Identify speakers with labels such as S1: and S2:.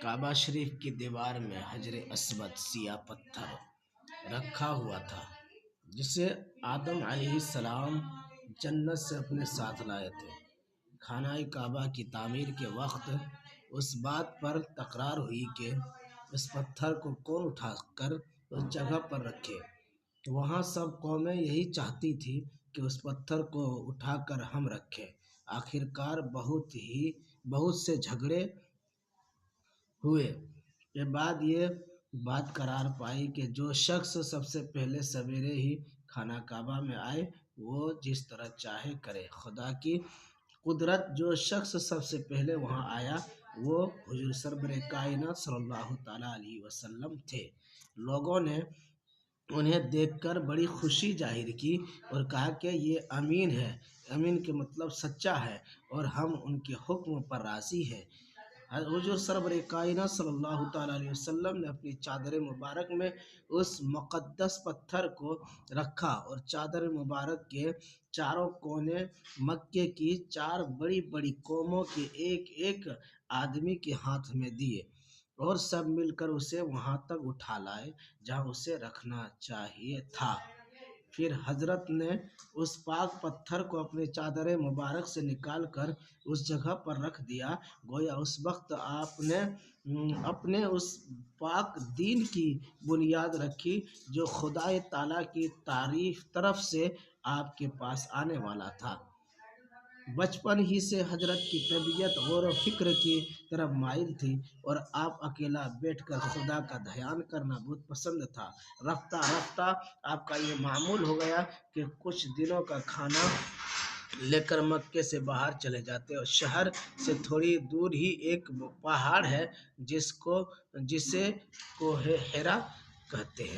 S1: کعبہ شریف کی دیوار میں حجر اسود سیاہ پتھر رکھا ہوا تھا جسے آدم علیہ السلام جنت سے اپنے ساتھ لائے تھے۔ خانہ کعبہ کی تعمیر کے وقت اس بات پر تکرار ہوئی کہ اس پتھر کو کون اٹھا کر اس جگہ پر رکھے۔ وہاں سب قومیں یہی چاہتی تھی کہ اس پتھر کو اٹھا کر ہم رکھیں۔ آخرکار بہت سے جھگڑے ہوئے کے بعد یہ بات قرار پائی کہ جو شخص سب سے پہلے سویرے ہی خانہ کعبہ میں آئے وہ جس طرح چاہے کرے۔ خدا کی قدرت، جو شخص سب سے پہلے وہاں آیا وہ حضور سرور کائنات صلی اللہ تعالیٰ علیہ وسلم تھے۔ لوگوں نے انہیں دیکھ کر بڑی خوشی ظاہر کی اور کہا کہ یہ امین ہے۔ امین کے مطلب سچا ہے اور ہم ان کے حکم پر راضی ہیں۔ حضور سرور کائنات صلی اللہ تعالیٰ علیہ وسلم نے اپنی چادر مبارک میں اس مقدس پتھر کو رکھا اور چادر مبارک کے چاروں کونے مکے کی 4 بڑی بڑی قوموں کے ایک ایک آدمی کے ہاتھ میں دیے اور سب مل کر اسے وہاں تک اٹھا لائے جہاں اسے رکھنا چاہیے تھا۔ پھر حضرت نے اس پاک پتھر کو اپنی چادر مبارک سے نکال کر اس جگہ پر رکھ دیا، گویا اس وقت آپ نے اپنے اس پاک دین کی بنیاد رکھی جو خدا تعالیٰ کی طرف سے آپ کے پاس آنے والا تھا۔ بچپن ہی سے حضرت کی طبیعت غور و فکر کی طرف مائل تھی اور آپ اکیلا بیٹھ کر خدا کا دھیان کرنا بہت پسند تھا۔ رفتہ رفتہ آپ کا یہ معمول ہو گیا کہ کچھ دنوں کا کھانا لے کر مکے سے باہر چلے جاتے اور شہر سے تھوڑی دور ہی ایک پہاڑ ہے جسے کوہ حرا کہتے ہیں۔